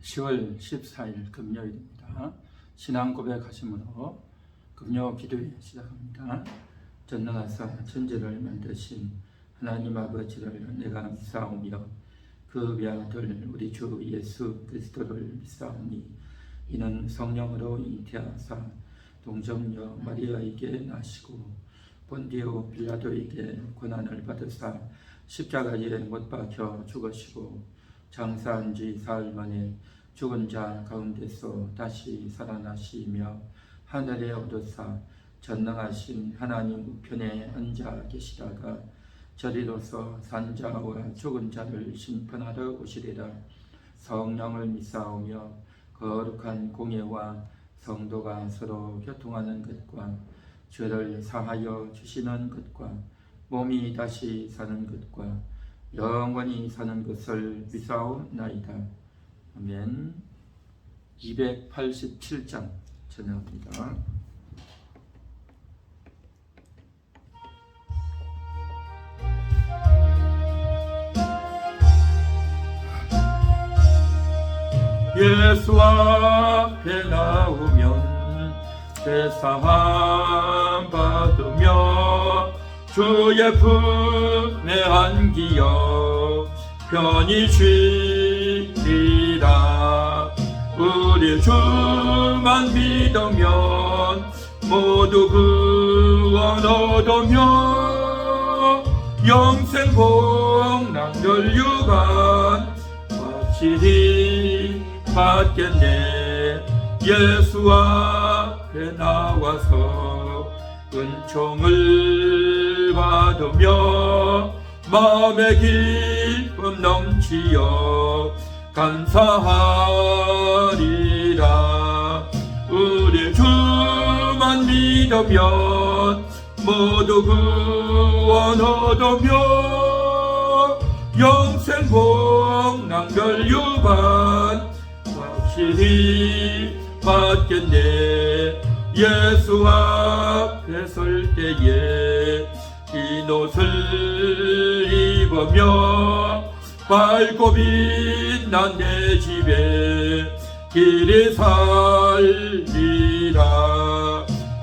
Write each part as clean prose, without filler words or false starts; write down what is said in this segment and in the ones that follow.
10월 14일 금요일입니다. 신앙 고백하심으로 금요 기도회 시작합니다. 전능하사 천지를 만드신 하나님 아버지를 내가 믿사오며 그 외아들 우리 주 예수 그리스도를 믿사오니 이는 성령으로 잉태하사 동정녀 마리아에게 나시고 본디오 빌라도에게 고난을 받으사 십자가에 못 박혀 죽으시고 장사한 지 사흘 만에 죽은 자 가운데서 다시 살아나시며 하늘에 오르사 전능하신 하나님 우편에 앉아 계시다가 저리로서 산 자와 죽은 자를 심판하러 오시리라. 성령을 믿사오며 거룩한 공예와 성도가 서로 교통하는 것과 죄를 사하여 주시는 것과 몸이 다시 사는 것과 영원히 사는 것을 믿사옵나이다. 아멘. 287장 전합니다. 예수 앞에 나오면 제사함 받으며 주의 품에 안기어 편히 쉬리라. 우리 주만 믿으면 모두 구원 얻으며 영생 복락 멸류관 확실히 받겠네. 예수 앞에 나와서 은총을 받으며 마음의 기쁨 넘치어 감사하리라. 우리 주만 믿으면 모두 구원 얻으며 영생 복락 멸류관 확실히 받겠네. 예수 앞에 설 때에 흰 옷을 입으며 밝고 빛난 내 집에 길이 살리라.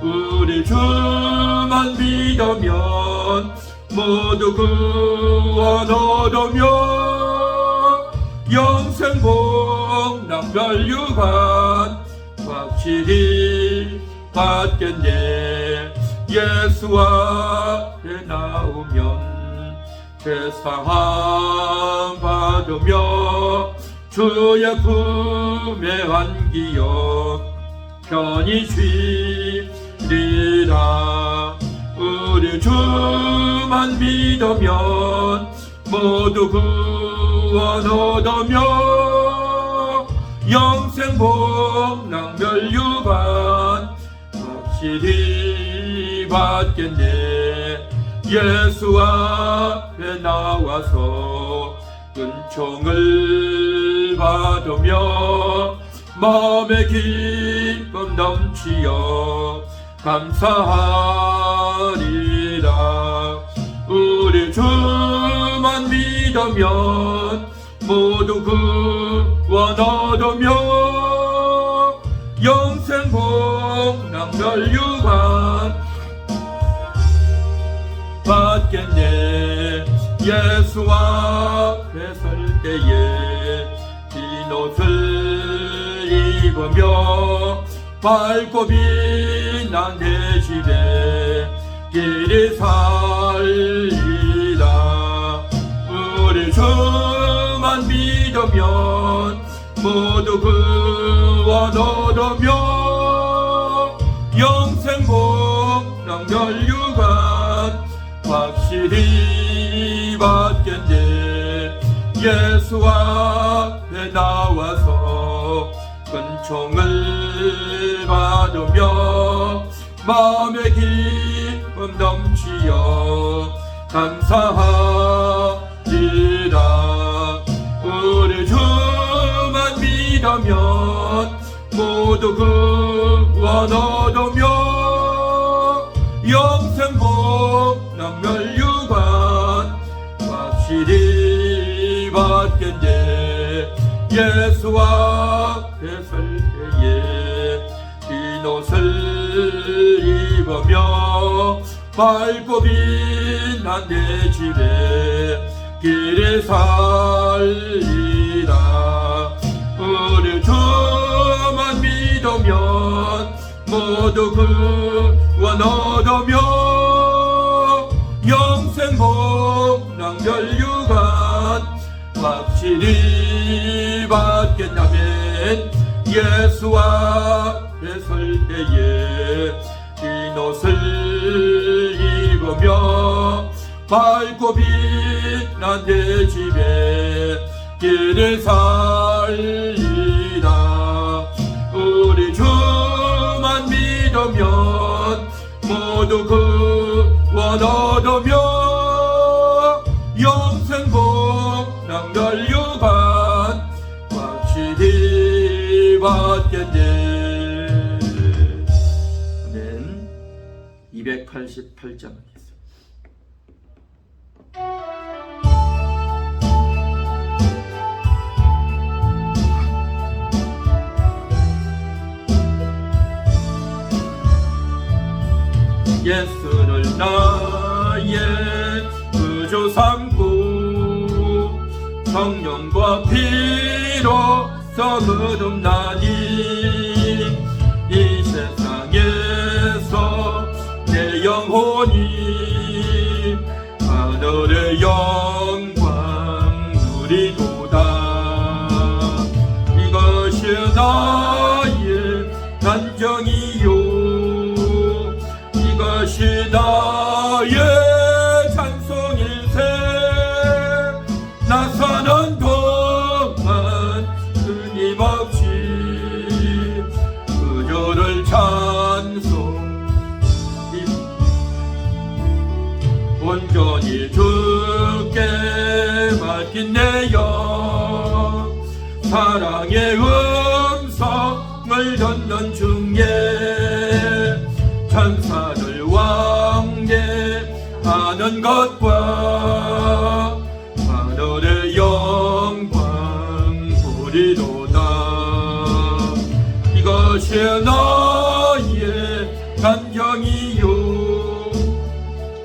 우리 주만 믿으면 모두 구원 얻으며 영생 복락 멸류관 확실히 받겠네. 예수 앞에 나오면 제사함 받으며 주의 품에 안기어 편히 쉬리라. 우리 주만 믿으면 모두 구원 얻으며 영생 복락 멸류관 확실히 받겠네. 예수 앞에 나와서 은총을 받으며 마음의 기쁨 넘치어 감사하리라. 우리 주만 믿으면 모두 구원 얻으며 영생 복락 멸류관 받겠네. 예수 앞에 설 때에 흰 옷을 입으며 밝고 빛난 내 집에 길이 살리라. 우리 주만 믿으면 모두 구원 얻으며 영생 복락 멸류관 확실히 받겠네. 예수 앞에 나와서 은총을 받으며 마음의 기쁨 넘치어 감사하리라. 우리 주만 믿으면 모두 구원 얻으며 영생 복락 멸류관 확실히 받겠네. 예수와 앞에 설 때에 흰옷을 입으며 밝고 빛난 내 집에 길을 살리라. 우리 주만 믿으면 모두 구원 얻으며 영생 복락 멸류관 확실히 받겠다면 예수 앞에 설 때에 흰옷을 입으며 밝고 빛난 내 집에 길을 살리라. 우리 주만 믿으면 모두 구원 얻으며 영생 복락 멸류관 확실히 받겠네. 아멘. 288장 하겠습니다. 예수를 나의 구주 삼고 성령과 피로 거듭나니 이 세상에서 내 영혼이 하늘의 영광 누리도다. 이것이 나의 간정이요 이것이 나의 찬송일세. 나 사는 동안 끊임없이 그저를 찬송 온전히 주께 맡긴 내 영 사랑의 음성을 듣는 중에 천사들 왕래하는 것과 하늘의 영광 보리로다. 이것이 나의 간정이요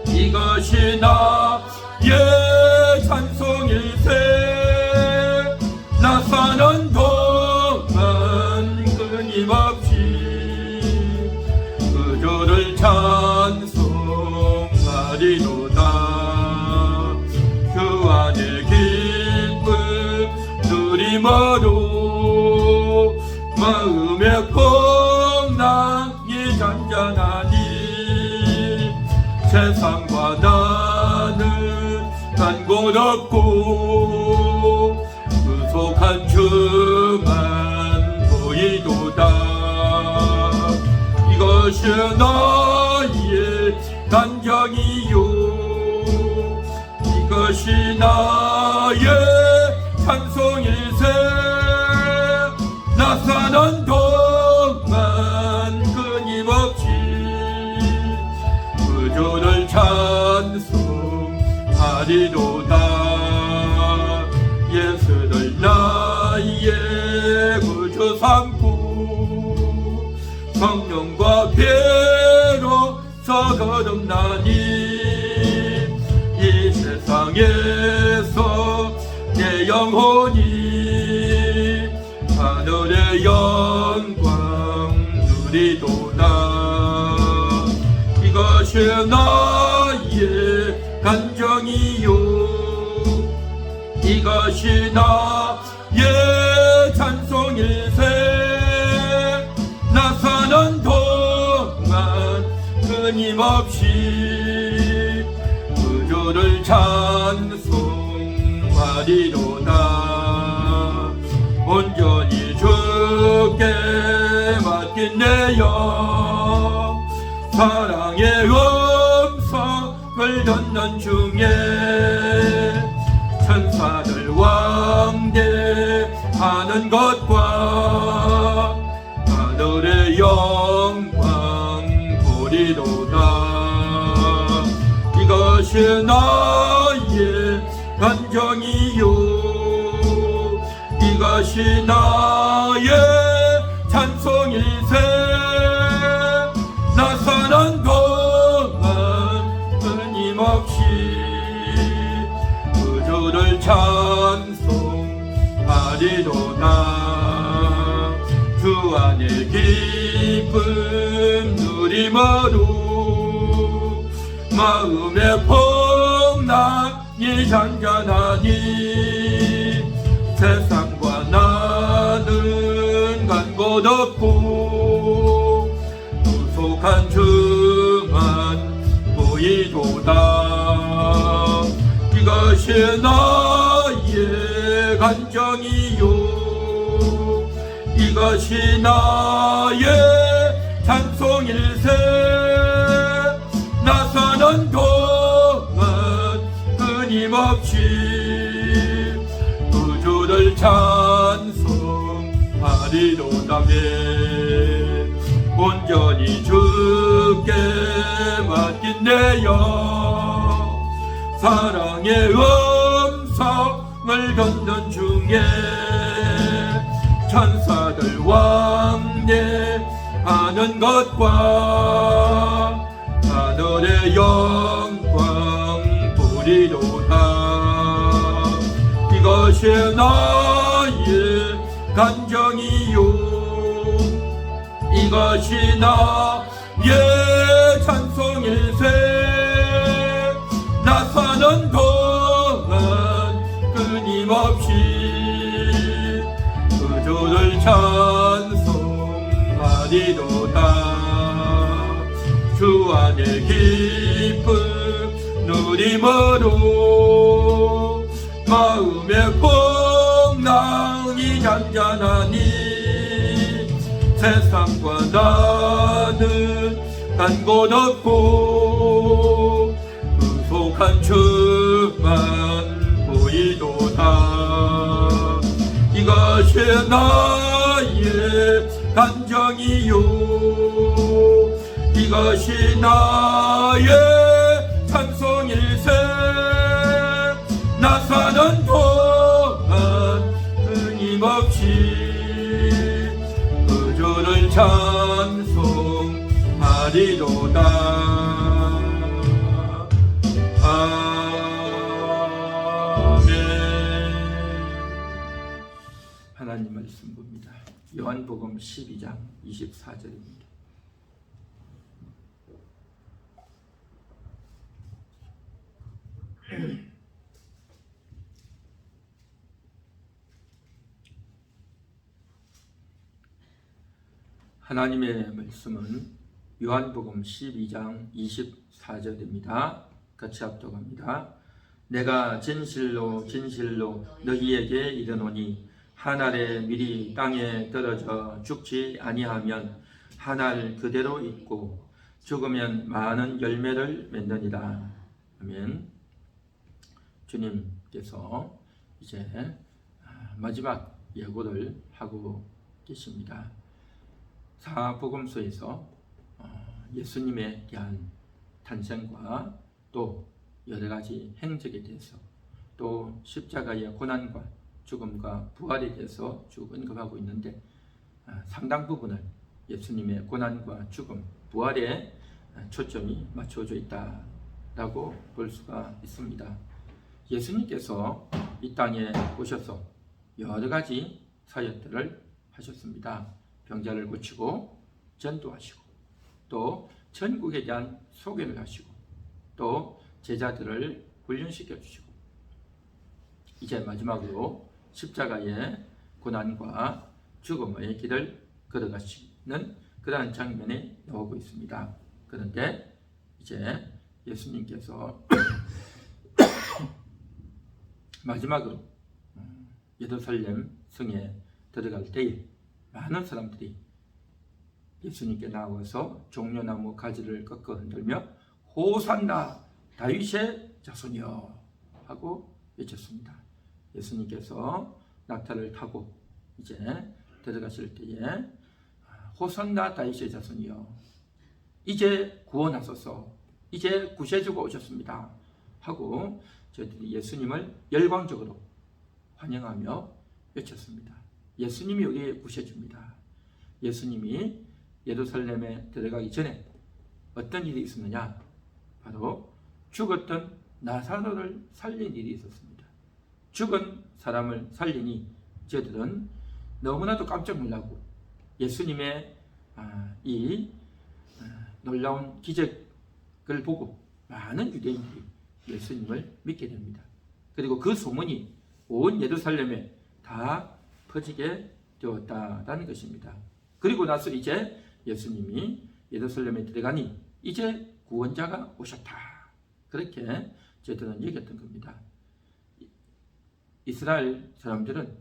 이것이 나의 찬송일세. 나 사는 동안 끊임없이 그저를 찬송하리로다. 그 안에 기쁨 누림으로 마음의 풍랑이 잔잔하니 세상과 나는 간 곳 없고 구속한 주만 보이도다. 이것이 나의 간정이요 이것이 나의 찬송일세. 나 사는 동안 끊임없이 그저를 찬송하리로다. 예수를 나의 구주 삼고 성령과 피로서 거듭나니 이 세상에서 내 영혼이 하늘의 영광 누리도다. 이것이 나의 간정이요 이것이 나의 찬송일세. 나 사는 동안 끊임없이 그저를 찬송하리로다. 온전히 주께 맡긴 내 영 사랑의 음성을 듣는 중에 천사들 왕대하는 것과 하늘의 영광 보리로다. 이것이 나의 간정이요 이것이 나의 주 안에 기쁨 누림으로 마음의 풍랑이 잔잔하니 세상과 나는 간 곳 없고 구속한 주만 보이도다. 이것이 나의 간정이요 이것이 나의 찬송일세. 나 사는 동안 끊임없이 구주를 찬송하리로다매 온전히 주께 맡긴 내여 사랑의 음성을 듣는 중에 천사들 왕래하는 것과 하늘의 영광 보리로다. 이것이 나의 간정이요 이것이 나의 찬송일세. 나 사는 동안 끊임없이 주를 찬송하리로다. 주 안에 기쁨 누림으로 마음의 풍랑이 잔잔하니 세상과 나는 간 곳 없고 구속한 주만 보이도다. 이것이 나의 간정이요 이것이 나의 찬송일세. 나 사는 동안 끊임없이 주를 찬송하리로다. 하나님 말씀 봅니다. 요한복음 12장 24절입니다. 하나님의 말씀은 요한복음 12장 24절입니다. 같이 합독합니다. 내가 진실로 진실로 너희에게 이르노니 한 알의 밀이 땅에 떨어져 죽지 아니하면 한 알 그대로 있고 죽으면 많은 열매를 맺느니라. 아멘. 주님께서 이제 마지막 예고를 하고 계십니다. 사복음서에서 예수님에 대한 탄생과 또 여러 가지 행적에 대해서 또 십자가의 고난과 죽음과 부활에 대해서 쭉 언급하고 있는데 상당 부분을 예수님의 고난과 죽음, 부활에 초점이 맞춰져 있다라고 볼 수가 있습니다. 예수님께서 이 땅에 오셔서 여러 가지 사역들을 하셨습니다. 병자를 고치고 전도하시고 또 전국에 대한 소개를 하시고 또 제자들을 훈련시켜 주시고 이제 마지막으로 십자가의 고난과 죽음의 길을 걸어가시는 그러한 장면이 나오고 있습니다. 그런데 이제 예수님께서 마지막으로 예루살렘 성에 들어갈 때에 많은 사람들이 예수님께 나와서 종려나무 가지를 꺾어 흔들며 호산나 다윗의 자손이여 하고 외쳤습니다. 예수님께서 낙타를 타고 이제 들어가실 때에 호산나 다윗의 자손이여 이제 구원하소서 이제 구세주가 오셨습니다 하고 저희들이 예수님을 열광적으로 환영하며 외쳤습니다. 예수님이 우리의 구세주입니다. 예수님이 예루살렘에 들어가기 전에 어떤 일이 있었느냐? 바로 죽었던 나사로를 살린 일이 있었습니다. 죽은 사람을 살리니 저들은 너무나도 깜짝 놀라고 예수님의 이 놀라운 기적을 보고 많은 유대인들이 예수님을 믿게 됩니다. 그리고 그 소문이 온 예루살렘에 다 퍼지게 되었다라는 것입니다. 그리고 나서 이제 예수님이 예루살렘에 들어가니 이제 구원자가 오셨다. 그렇게 저들은 여겼던 겁니다. 이스라엘 사람들은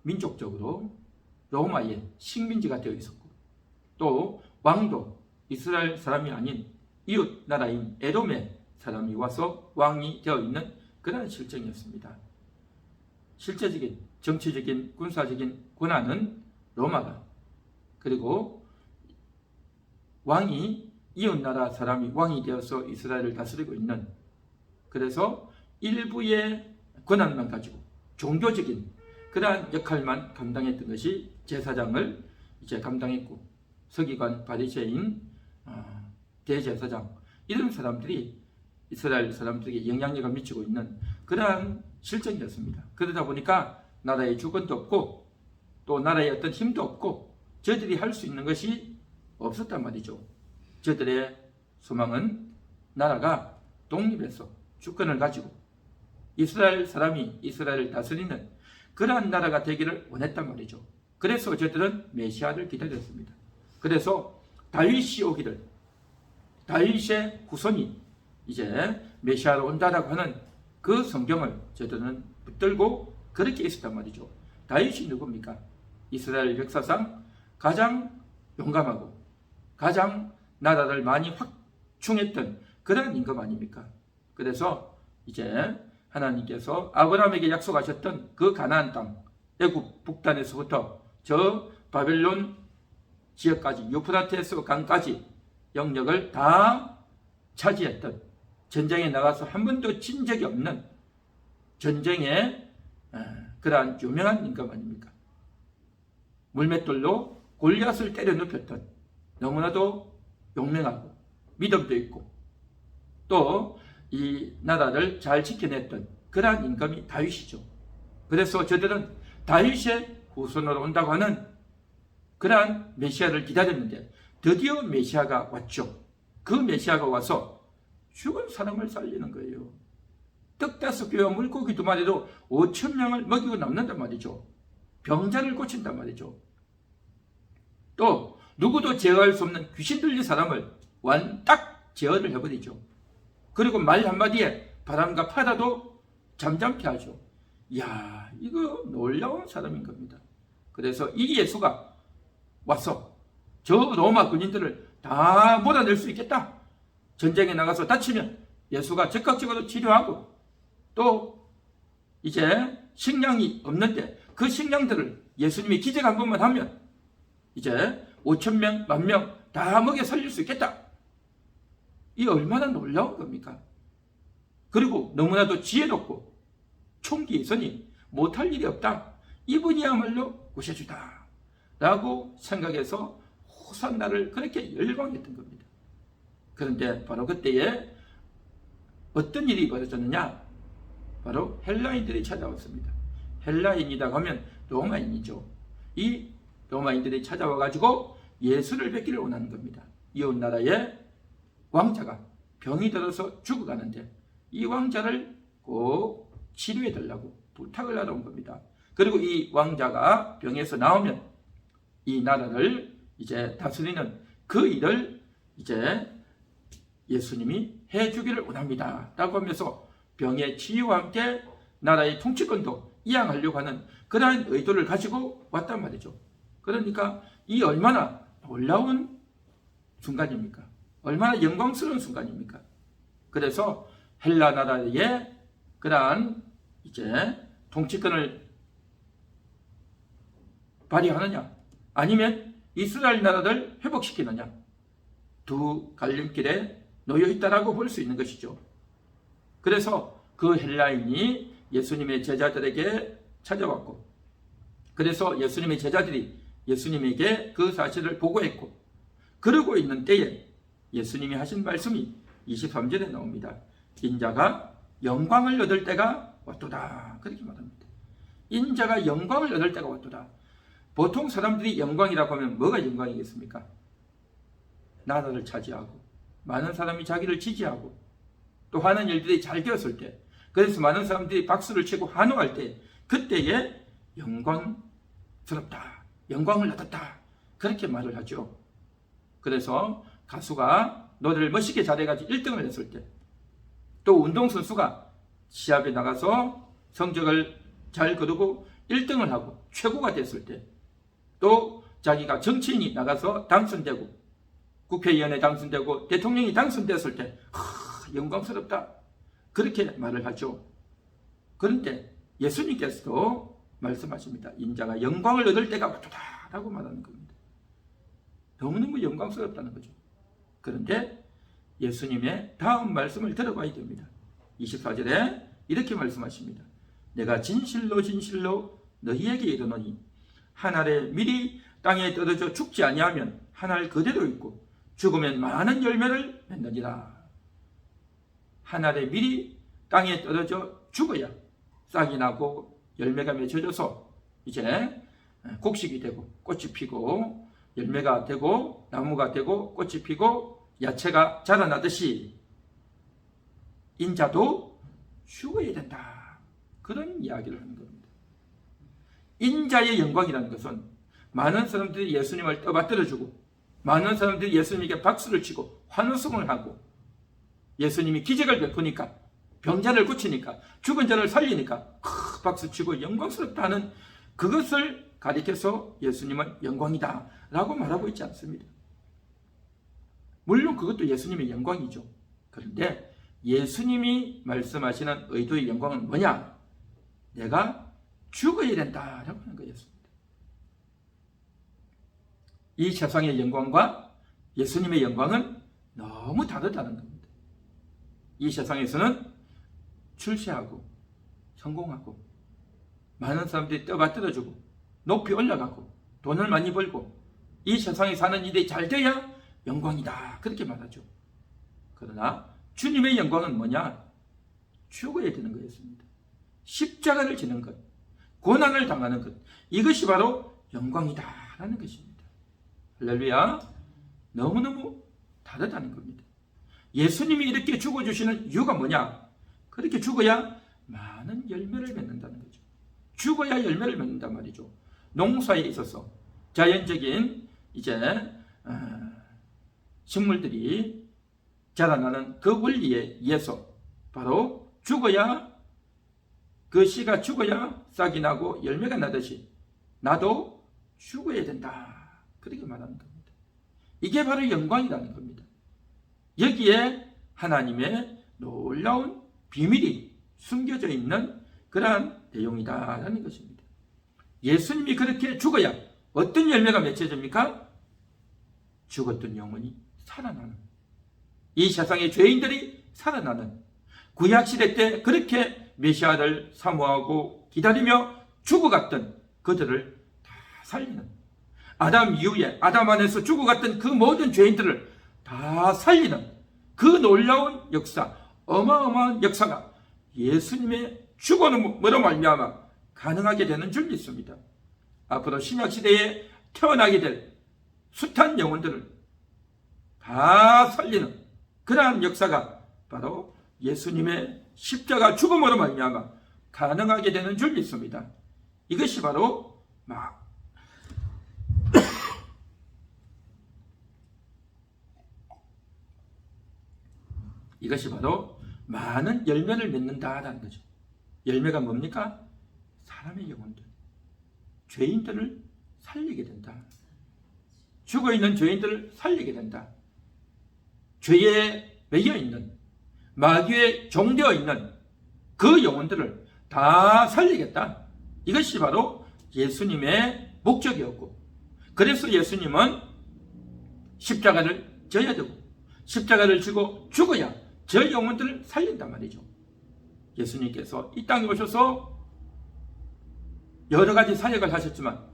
민족적으로 로마의 식민지가 되어 있었고 또 왕도 이스라엘 사람이 아닌 이웃 나라인 에돔의 사람이 와서 왕이 되어 있는 그런 실정이었습니다. 실제적인 정치적인 군사적인 권한은 로마가, 그리고 왕이 이웃 나라 사람이 왕이 되어서 이스라엘을 다스리고 있는, 그래서 일부의 권한만 가지고 종교적인 그러한 역할만 감당했던 것이 제사장을 이제 감당했고, 서기관, 바리새인, 대제사장 이런 사람들이 이스라엘 사람들에게 영향력을 미치고 있는 그러한 실정이었습니다. 그러다 보니까 나라의 주권도 없고 또 나라의 어떤 힘도 없고 저들이 할 수 있는 것이 없었단 말이죠. 저들의 소망은 나라가 독립해서 주권을 가지고 이스라엘 사람이 이스라엘을 다스리는 그러한 나라가 되기를 원했단 말이죠. 그래서 저들은 메시아를 기다렸습니다. 그래서 다윗이 오기를, 다윗의 후손이 이제 메시아로 온다라고 하는 그 성경을 저들은 붙들고 그렇게 있었단 말이죠. 다윗이 누굽니까? 이스라엘 역사상 가장 용감하고 가장 나라를 많이 확충했던 그런 임금 아닙니까? 그래서 이제 하나님께서 아브라함에게 약속하셨던 그 가나안 땅, 애굽 북단에서부터 저 바벨론 지역까지, 유프라테스 강까지 영역을 다 차지했던, 전쟁에 나가서 한 번도 진 적이 없는 전쟁의 그러한 유명한 임금 아닙니까? 물맷돌로 골리앗을 때려 눕혔던, 너무나도 용맹하고 믿음도 있고 또 이 나라를 잘 지켜냈던 그러한 임금이 다윗이죠. 그래서 저들은 다윗의 후손으로 온다고 하는 그러한 메시아를 기다렸는데 드디어 메시아가 왔죠. 그 메시아가 와서 죽은 사람을 살리는 거예요. 떡 5개와 물고기 2마리로 5,000명을 먹이고 남는단 말이죠. 병자를 고친단 말이죠. 또 누구도 제어할 수 없는 귀신 들린 사람을 완딱 제어를 해버리죠. 그리고 말 한마디에 바람과 바다도 잠잠케 하죠. 이야, 이거 놀라운 사람인 겁니다. 그래서 이 예수가 와서 저 로마 군인들을 다 몰아낼 수 있겠다. 전쟁에 나가서 다치면 예수가 적극적으로 치료하고 또 이제 식량이 없는데 그 식량들을 예수님이 기적 한 번만 하면 이제 5,000명, 10,000명 다 먹여 살릴 수 있겠다. 이 얼마나 놀라운 겁니까? 그리고 너무나도 지혜롭고 총기 있으니 못할 일이 없다. 이분이야말로 구세주다 라고 생각해서 호산나를 그렇게 열광했던 겁니다. 그런데 바로 그때에 어떤 일이 벌어졌느냐? 바로 헬라인들이 찾아왔습니다. 헬라인이라고 하면 로마인이죠. 이 로마인들이 찾아와 가지고 예수를 뵙기를 원하는 겁니다. 이웃 나라의 왕자가 병이 들어서 죽어가는데 이 왕자를 꼭 치료해 달라고 부탁을 하러 온 겁니다. 그리고 이 왕자가 병에서 나오면 이 나라를 이제 다스리는 그 일을 이제 예수님이 해주기를 원합니다 라고 하면서 병의 치유와 함께 나라의 통치권도 이양하려고 하는 그러한 의도를 가지고 왔단 말이죠. 그러니까 이 얼마나 놀라운 순간입니까? 얼마나 영광스러운 순간입니까? 그래서 헬라 나라의 그러한 이제 통치권을 발휘하느냐 아니면 이스라엘 나라를 회복시키느냐, 두 갈림길에 놓여 있다라고 볼 수 있는 것이죠. 그래서 그 헬라인이 예수님의 제자들에게 찾아왔고, 그래서 예수님의 제자들이 예수님에게 그 사실을 보고했고, 그러고 있는 때에 예수님이 하신 말씀이 23절에 나옵니다. 인자가 영광을 얻을 때가 왔도다. 그렇게 말합니다. 인자가 영광을 얻을 때가 왔도다. 보통 사람들이 영광이라고 하면 뭐가 영광이겠습니까? 나라를 차지하고 많은 사람이 자기를 지지하고 또 하는 일들이 잘 되었을 때, 그래서 많은 사람들이 박수를 치고 환호할 때, 그때에 영광스럽다, 영광을 얻었다, 그렇게 말을 하죠. 그래서 가수가 노래를 멋있게 잘해가지고 1등을 했을 때, 또 운동선수가 시합에 나가서 성적을 잘 거두고 1등을 하고 최고가 됐을 때, 또 자기가 정치인이 나가서 당선되고 국회의원에 당선되고 대통령이 당선됐을 때 영광스럽다, 그렇게 말을 하죠. 그런데 예수님께서도 말씀하십니다. 인자가 영광을 얻을 때가 왔도다라고 말하는 겁니다. 너무너무 영광스럽다는 거죠. 그런데 예수님의 다음 말씀을 들어봐야 됩니다. 24절에 이렇게 말씀하십니다. 내가 진실로 진실로 너희에게 이르노니 한 알의 밀이 땅에 떨어져 죽지 아니하면 한 알 그대로 있고 죽으면 많은 열매를 맺느니라. 한 알의 밀이 땅에 떨어져 죽어야 싹이 나고 열매가 맺혀져서 이제 곡식이 되고 꽃이 피고 열매가 되고 나무가 되고 꽃이 피고 야채가 자라나듯이 인자도 죽어야 된다, 그런 이야기를 하는 겁니다. 인자의 영광이라는 것은 많은 사람들이 예수님을 떠받들어주고 많은 사람들이 예수님에게 박수를 치고 환호성을 하고 예수님이 기적을 베푸니까 병자를 고치니까 죽은 자를 살리니까 박수치고 영광스럽다 하는 그것을 가리켜서 예수님은 영광이다 라고 말하고 있지 않습니다. 물론 그것도 예수님의 영광이죠. 그런데 예수님이 말씀하시는 의도의 영광은 뭐냐? 내가 죽어야 된다라고 하는 거였습니다. 이 세상의 영광과 예수님의 영광은 너무 다르다는 겁니다. 이 세상에서는 출세하고 성공하고 많은 사람들이 떠받들어주고 높이 올라가고 돈을 많이 벌고 이 세상에 사는 일이 잘 돼야 영광이다, 그렇게 말하죠. 그러나 주님의 영광은 뭐냐? 죽어야 되는 거였습니다. 십자가를 지는 것, 고난을 당하는 것, 이것이 바로 영광이다라는 것입니다. 할렐루야. 너무너무 다르다는 겁니다. 예수님이 이렇게 죽어주시는 이유가 뭐냐? 그렇게 죽어야 많은 열매를 맺는다는 거죠. 죽어야 열매를 맺는단 말이죠. 농사에 있어서 자연적인 이제 식물들이 자라나는 그 원리에 의해서 바로 죽어야, 그 씨가 죽어야 싹이 나고 열매가 나듯이 나도 죽어야 된다, 그렇게 말하는 겁니다. 이게 바로 영광이라는 겁니다. 여기에 하나님의 놀라운 비밀이 숨겨져 있는 그러한 내용이다라는 것입니다. 예수님이 그렇게 죽어야 어떤 열매가 맺혀집니까? 죽었던 영혼이 살아나는, 이 세상의 죄인들이 살아나는, 구약시대 때 그렇게 메시아를 사모하고 기다리며 죽어갔던 그들을 다 살리는, 아담 이후에 아담 안에서 죽어갔던 그 모든 죄인들을 다 살리는 그 놀라운 역사, 어마어마한 역사가 예수님의 죽음으로 말미암아 가능하게 되는 줄 믿습니다. 앞으로 신약시대에 태어나게 될 숱한 영혼들을 다 살리는 그러한 역사가 바로 예수님의 십자가 죽음으로 말미암아 가능하게 되는 줄 믿습니다. 이것이 바로 이것이 바로 많은 열매를 맺는다라는 거죠. 열매가 뭡니까? 사람의 영혼들, 죄인들을 살리게 된다. 죽어있는 죄인들을 살리게 된다. 죄에 매여있는, 마귀에 종되어 있는 그 영혼들을 다 살리겠다. 이것이 바로 예수님의 목적이었고, 그래서 예수님은 십자가를 져야 되고 십자가를 지고 죽어야 저 영혼들을 살린단 말이죠. 예수님께서 이 땅에 오셔서 여러 가지 사역을 하셨지만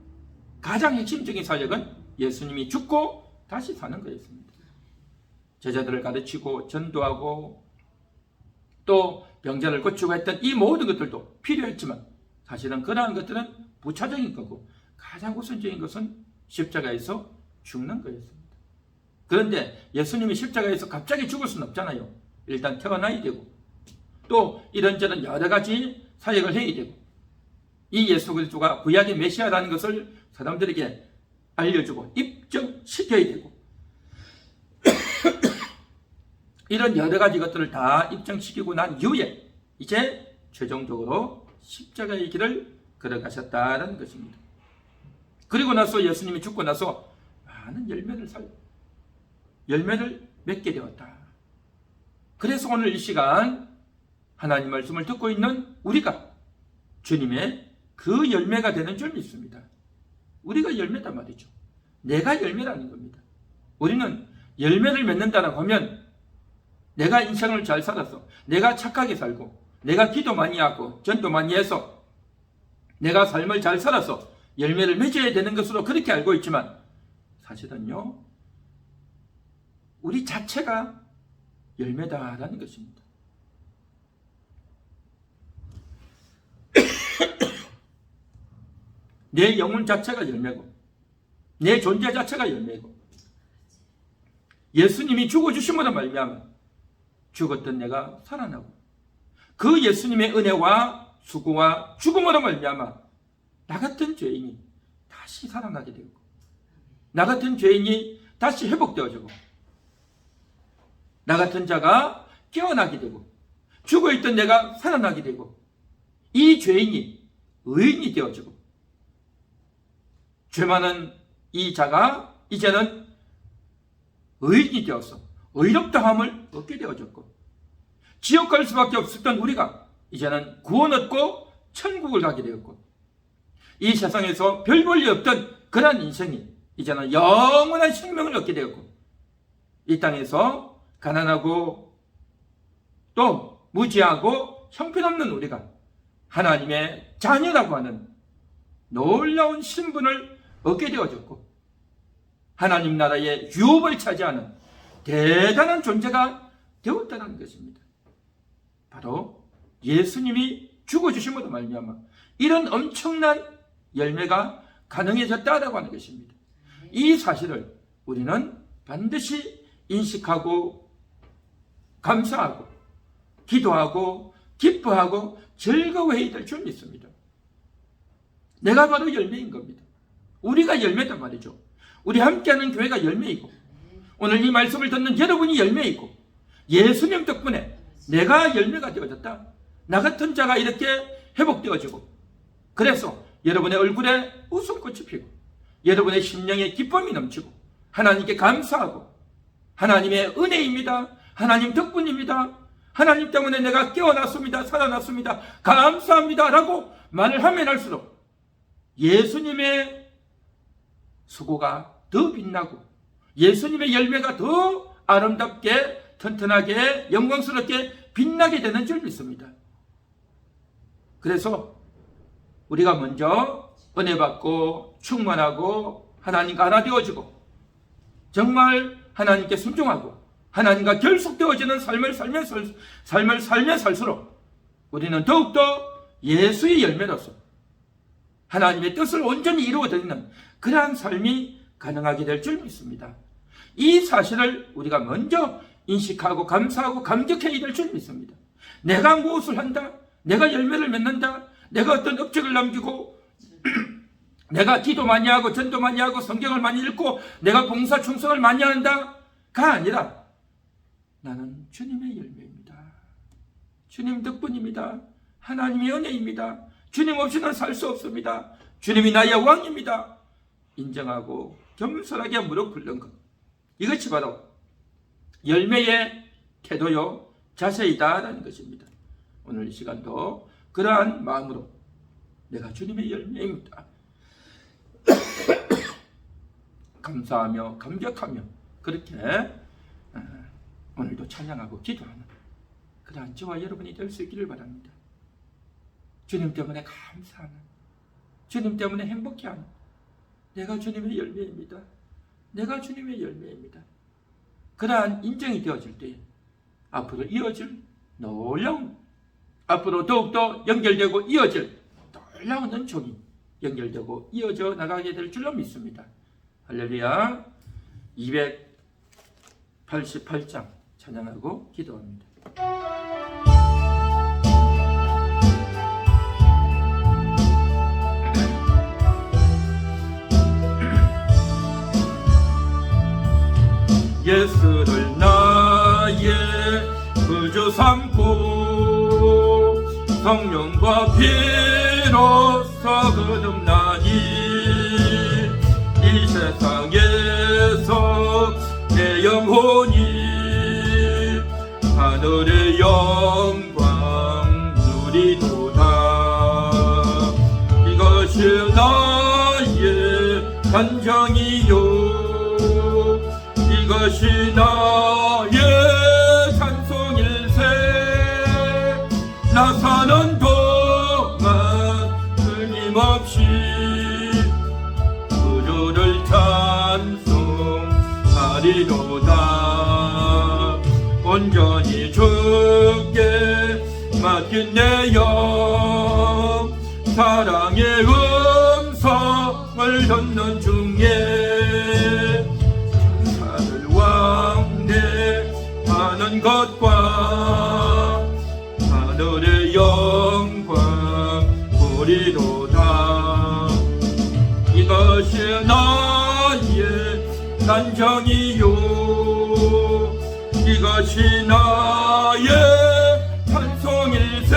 가장 핵심적인 사역은 예수님이 죽고 다시 사는 거였습니다. 제자들을 가르치고 전도하고 또 병자를 고치고 했던 이 모든 것들도 필요했지만 사실은 그러한 것들은 부차적인 거고 가장 우선적인 것은 십자가에서 죽는 거였습니다. 그런데 예수님이 십자가에서 갑자기 죽을 수는 없잖아요. 일단 태어나야 되고 또 이런저런 여러 가지 사역을 해야 되고 이 예수 그리스도가 구약의 메시아라는 것을 사람들에게 알려주고 입증시켜야 되고 이런 여러 가지 것들을 다 입증시키고 난 이후에 이제 최종적으로 십자가의 길을 걸어가셨다는 것입니다. 그리고 나서 예수님이 죽고 나서 많은 열매를 맺게 되었다. 그래서 오늘 이 시간 하나님 말씀을 듣고 있는 우리가 주님의 그 열매가 되는 줄 믿습니다. 우리가 열매단 말이죠. 내가 열매라는 겁니다. 우리는 열매를 맺는다라고 하면 내가 인생을 잘 살아서 내가 착하게 살고 내가 기도 많이 하고 전도 많이 해서 내가 삶을 잘 살아서 열매를 맺어야 되는 것으로 그렇게 알고 있지만 사실은요 우리 자체가 열매다라는 것입니다. 내 영혼 자체가 열매고 내 존재 자체가 열매고 예수님이 죽어주심으로 말미암아 죽었던 내가 살아나고 그 예수님의 은혜와 수고와 죽음으로 말미암아 나 같은 죄인이 다시 살아나게 되고 나 같은 죄인이 다시 회복되어지고 나 같은 자가 깨어나게 되고 죽어있던 내가 살아나게 되고 이 죄인이 의인이 되어지고 죄 많은 이 자가 이제는 의인이 되어서 의롭다함을 얻게 되어졌고 지옥 갈 수밖에 없었던 우리가 이제는 구원 얻고 천국을 가게 되었고 이 세상에서 별 볼 일 없던 그런 인생이 이제는 영원한 생명을 얻게 되었고 이 땅에서 가난하고 또 무지하고 형편없는 우리가 하나님의 자녀라고 하는 놀라운 신분을 얻게 되어졌고 하나님 나라의 유업을 차지하는 대단한 존재가 되었다는 것입니다. 바로 예수님이 죽어주심으로 말미암아 이런 엄청난 열매가 가능해졌다라고 하는 것입니다. 이 사실을 우리는 반드시 인식하고 감사하고 기도하고 기뻐하고 즐거워해야 될 줄 믿습니다. 내가 바로 열매인 겁니다. 우리가 열매단 말이죠. 우리 함께하는 교회가 열매이고 오늘 이 말씀을 듣는 여러분이 열매이고 예수님 덕분에 내가 열매가 되어졌다. 나 같은 자가 이렇게 회복되어지고 그래서 여러분의 얼굴에 웃음꽃이 피고 여러분의 심령에 기쁨이 넘치고 하나님께 감사하고 하나님의 은혜입니다. 하나님 덕분입니다. 하나님 때문에 내가 깨어났습니다. 살아났습니다. 감사합니다. 라고 말을 하면 할수록 예수님의 수고가 더 빛나고 예수님의 열매가 더 아름답게 튼튼하게 영광스럽게 빛나게 되는 줄 믿습니다. 그래서 우리가 먼저 은혜 받고 충만하고 하나님과 하나 되어지고 정말 하나님께 순종하고 하나님과 결속되어지는 삶을 살면 살수록 우리는 더욱더 예수의 열매로서 하나님의 뜻을 온전히 이루어드리는 그러한 삶이 가능하게 될 줄 믿습니다. 이 사실을 우리가 먼저 인식하고 감사하고 감격해야 될 줄 믿습니다. 내가 무엇을 한다? 내가 열매를 맺는다? 내가 어떤 업적을 남기고 내가 기도 많이 하고 전도 많이 하고 성경을 많이 읽고 내가 봉사 충성을 많이 한다가 아니라 나는 주님의 열매입니다. 주님 덕분입니다. 하나님의 은혜입니다. 주님 없이는 살 수 없습니다. 주님이 나의 왕입니다. 인정하고 겸손하게 무릎 꿇는 것, 이것이 바로 열매의 태도요 자세이다라는 것입니다. 오늘 이 시간도 그러한 마음으로 내가 주님의 열매입니다. 감사하며 감격하며 그렇게 오늘도 찬양하고 기도하는 그러한 저와 여러분이 될 수 있기를 바랍니다. 주님 때문에 감사하는, 주님 때문에 행복해하는, 내가 주님의 열매입니다. 내가 주님의 열매입니다. 그러한 인정이 되어질 때 앞으로 이어질 놀라운, 앞으로 더욱더 연결되고 이어질 놀라운 은총이 연결되고 이어져 나가게 될 줄로 믿습니다. 할렐루야. 288장 찬양하고 기도합니다. 예수를 나의 구주 삼고 성령과 피로써 거듭나니 이 세상에서 내 영혼이 하늘의 영광 누리도다. 이것이 나의 간정이요 이것이 나의 찬송일세. 나 사는 동안 끊임없이 구주를 찬송하리로다. 온전히 주께 맡긴 내 영 사랑의 음성을 듣는 중에 왕래하는 것과 하늘의 영광 보리로다. 이것이 나의 간정이요 이것이 나의 찬송일세.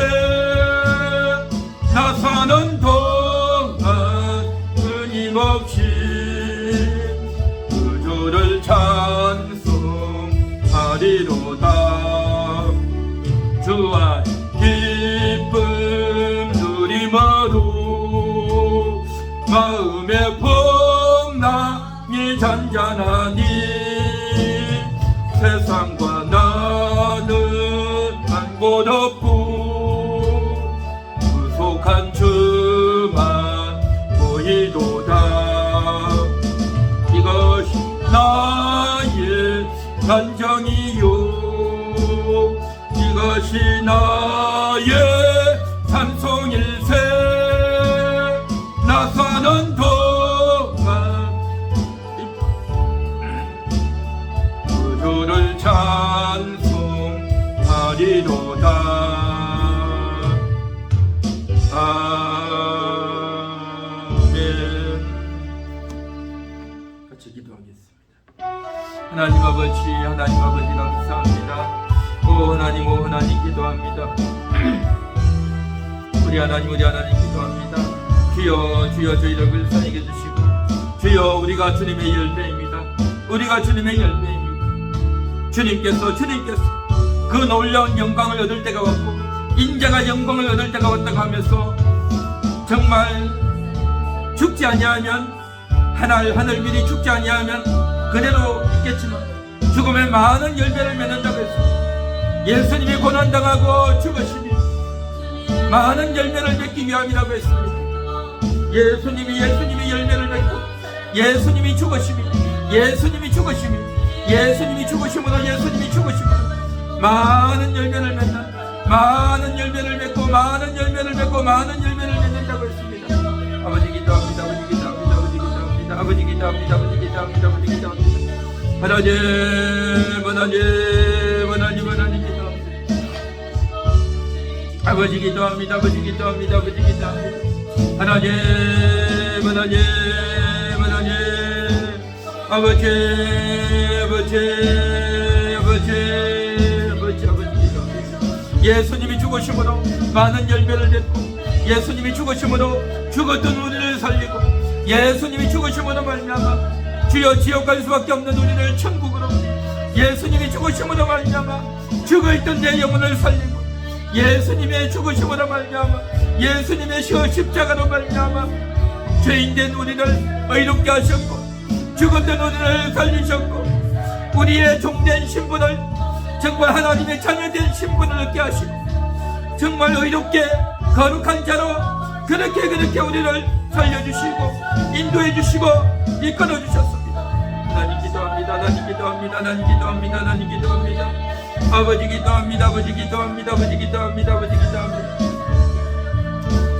나 사는 동안 끊임없이 구주를 찬송하리로다. 주와 기쁨 누림으로 마음의 풍랑이 잔잔하니 세상과 나는 한 곳 없고 구속한 주만 보이도다. 이것이 나의 간정이요 이것이 나의 찬송일세. 나 사는 동안 구주를 찬송하리로다. 아멘. 같이 기도하겠습니다. 하나님 아버지, 하나님 아버지 감사합니다. 오 하나님 기도합니다. 우리 하나님 기도합니다. 주여 저희를 불쌍히 해주시고 주여 우리가 주님의 열매입니다. 우리가 주님의 열매입니다. 주님께서 그 놀라운 영광을 얻을 때가 왔고 인자가 영광을 얻을 때가 왔다고 하면서 정말 죽지 아니하면 하늘길이 죽지 아니하면 그대로 있겠지만 죽음의 많은 열매를 맺는다고 했습니다. 예수님이 고난당하고 죽으심이 많은 열매를 맺기 위함이라고 했습니다. 예수님이 열매를 맺고 예수님이 죽으심으로 많은 열매를 맺는다고 했습니다. 아버지 기도합니다. 하나님 기도합니다. 하나님 예수님이 죽으심으로 많은 열매를 맺고 예수님이 죽으심으로 죽었던 우리를 살리고 예수님이 죽으심으로 말미암아 주여 지옥 갈 수밖에 없는 우리를 천국으로 예수님이 죽으심으로 말미암아 죽어있던 내 영혼을 살리고 예수님의 죽으심으로 말미암아 예수님의 십자가로 말미암아 죄인된 우리를 의롭게 하셨고 죽었던 우리를 살리셨고 우리의 종된 신분을 정말 하나님의 자녀된 신분을 얻게 하시고 정말 의롭게 거룩한 자로 그렇게 우리를 살려주시고 인도해주시고 이끌어주셨습니다. 하나님 기도합니다. 아버지 기도합니다.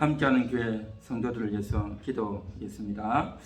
함께하는 교회 성도들을 위해서 기도하겠습니다.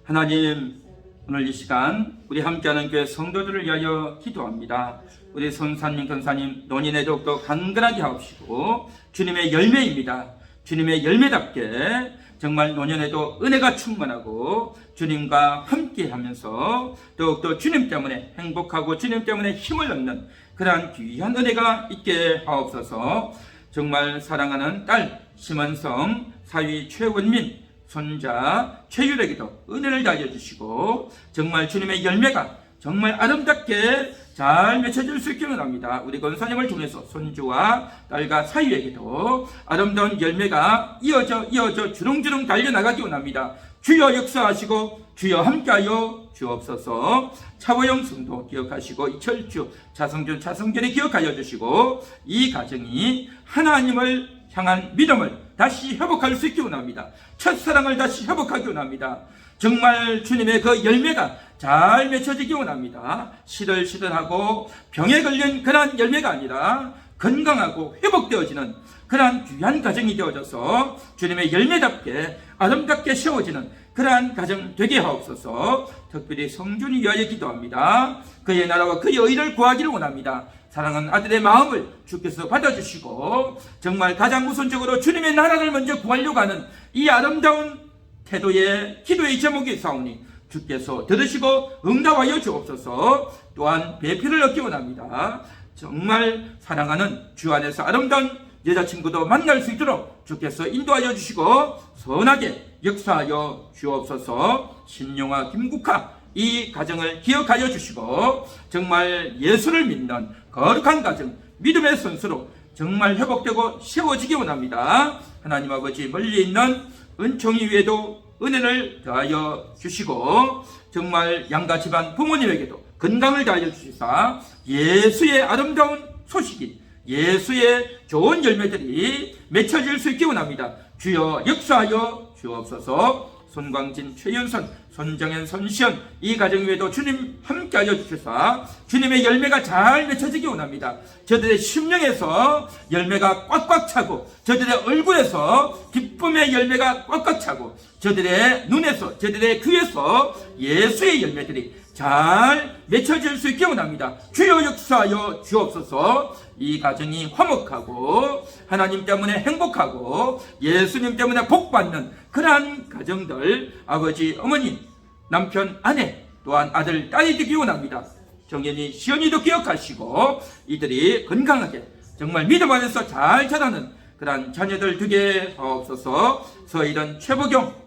하나님, 오늘 이 시간 우리 함께하는 교회 성도들을 위하여 기도합니다. 우리 선사님, 권사님 논인의 더욱더 강건하게 하옵시고 주님의 열매입니다. 주님의 열매답게 정말 노년에도 은혜가 충만하고 주님과 함께하면서 더욱더 주님 때문에 행복하고 주님 때문에 힘을 얻는 그러한 귀한 은혜가 있게 하옵소서. 정말 사랑하는 딸 심은성, 사위 최원민, 손자 최유력에도 은혜를 다하여 주시고 정말 주님의 열매가 정말 아름답게 잘 맺혀질 수 있기를 원합니다. 우리 권사님을 통해서 손주와 딸과 사위에게도 아름다운 열매가 이어져 주렁주렁 달려나가기 원합니다. 주여 역사하시고 주여 함께하여 주옵소서. 차보영 성도 기억하시고 이철주, 차성준이 기억하여 주시고 이 가정이 하나님을 향한 믿음을 다시 회복할 수 있기 원합니다. 첫사랑을 다시 회복하기 원합니다. 정말 주님의 그 열매가 잘 맺혀지기 원합니다. 시들시들하고 병에 걸린 그러한 열매가 아니라 건강하고 회복되어지는 그러한 귀한 가정이 되어져서 주님의 열매답게 아름답게 세워지는 그러한 가정 되게 하옵소서. 특별히 성준이 위하여 기도합니다. 그의 나라와 그의 의를 구하기를 원합니다. 사랑하는 아들의 마음을 주께서 받아주시고 정말 가장 우선적으로 주님의 나라를 먼저 구하려고 하는 이 아름다운 태도의 기도의 제목이 사오니 주께서 들으시고 응답하여 주옵소서. 또한 배필을 얻기 원합니다. 정말 사랑하는 주 안에서 아름다운 여자친구도 만날 수 있도록 주께서 인도하여 주시고 선하게 역사하여 주옵소서. 신용아, 김국하 이 가정을 기억하여 주시고 정말 예수를 믿는 거룩한 가정, 믿음의 선수로 정말 회복되고 세워지기 원합니다. 하나님 아버지, 멀리 있는 은총이 위에도 은혜를 더하여 주시고 정말 양가 집안 부모님에게도 건강을 더하여 주시사 예수의 아름다운 소식이, 예수의 좋은 열매들이 맺혀질 수 있기 원합니다. 주여 역사하여 주옵소서. 손광진, 최윤선, 손정현, 손시현 이 가정 위에도 주님 함께하여 주시사 주님의 열매가 잘 맺혀지기 원합니다. 저들의 심령에서 열매가 꽉꽉 차고 저들의 얼굴에서 기쁨의 열매가 꽉꽉 차고 저들의 눈에서 저들의 귀에서 예수의 열매들이 잘 맺혀질 수 있기 원합니다. 주여 역사하여 주옵소서. 이 가정이 화목하고 하나님 때문에 행복하고 예수님 때문에 복받는 그러한 가정들, 아버지, 어머니, 남편, 아내, 또한 아들, 딸이 되기 원합니다. 정연이, 시연이도 기억하시고 이들이 건강하게 정말 믿음 안에서 잘 자라는 그러한 자녀들 되게 하옵소서. 서일은, 최보경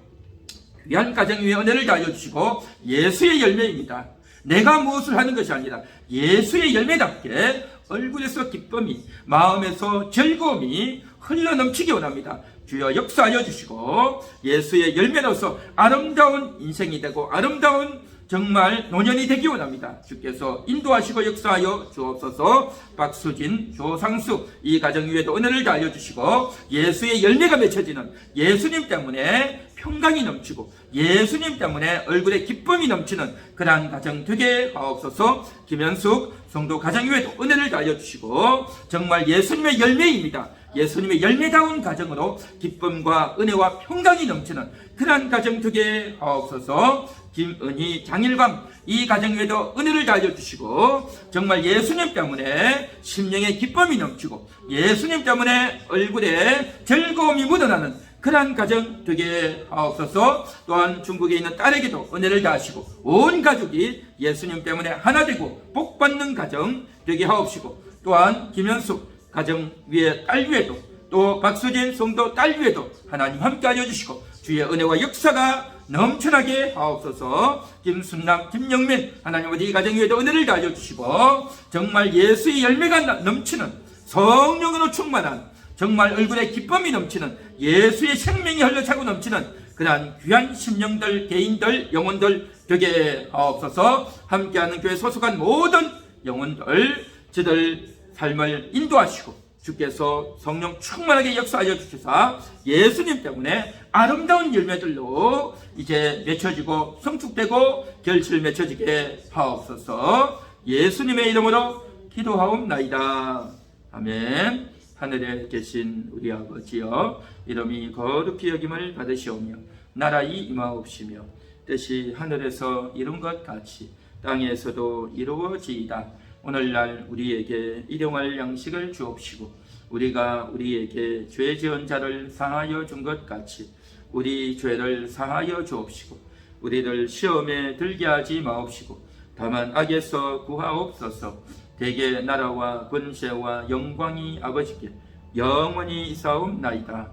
귀한 가정 위에 은혜를 다하여 주시고 예수의 열매입니다. 내가 무엇을 하는 것이 아니라 예수의 열매답게 얼굴에서 기쁨이, 마음에서 즐거움이 흘러넘치기 원합니다. 주여 역사하여 주시고 예수의 열매로서 아름다운 인생이 되고 아름다운 정말 노년이 되기 원합니다. 주께서 인도하시고 역사하여 주옵소서. 박수진, 조상수 이 가정 위에도 은혜를 다하여 주시고 예수의 열매가 맺혀지는 예수님 때문에 평강이 넘치고 예수님 때문에 얼굴에 기쁨이 넘치는 그러한 가정 되게 하옵소서. 김현숙 성도 가정 위에도 은혜를 다하여 주시고 정말 예수님의 열매입니다. 예수님의 열매다운 가정으로 기쁨과 은혜와 평강이 넘치는 그러한 가정 되게 하옵소서. 김은희, 장일광 이 가정 위에도 은혜를 다하여 주시고 정말 예수님 때문에 심령의 기쁨이 넘치고 예수님 때문에 얼굴에 즐거움이 묻어나는 그러한 가정 되게 하옵소서. 또한 중국에 있는 딸에게도 은혜를 다하시고 온 가족이 예수님 때문에 하나 되고 복받는 가정 되게 하옵시고 또한 김현숙 가정 위에 딸 위에도 또 박수진 성도 딸 위에도 하나님 함께하여 주시고 주의 은혜와 역사가 넘쳐나게 하옵소서. 김순남, 김영민 하나님 아버지 이 가정 위에도 은혜를 다하여 주시고 정말 예수의 열매가 넘치는 성령으로 충만한 정말 얼굴에 기쁨이 넘치는 예수의 생명이 흘러차고 넘치는 그러한 귀한 심령들, 개인들, 영혼들 되게 하옵소서. 함께하는 교회 소속한 모든 영혼들 저들 삶을 인도하시고 주께서 성령 충만하게 역사하여 주시사 예수님 때문에 아름다운 열매들로 이제 맺혀지고 성축되고 결실 맺혀지게 하옵소서. 예수님의 이름으로 기도하옵나이다. 아멘. 하늘에 계신 우리 아버지여, 이름이 거룩히 여김을 받으시오며 나라의 임하옵시며 뜻이 하늘에서 이룬 것 같이 땅에서도 이루어지이다. 오늘날 우리에게 일용할 양식을 주옵시고 우리가 우리에게 죄 지은 자를 사하여 준 것 같이 우리 죄를 사하여 주옵시고 우리를 시험에 들게 하지 마옵시고 다만 악에서 구하옵소서. 대개 나라와 권세와 영광이 아버지께 영원히 있사옵나이다.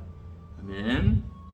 아멘.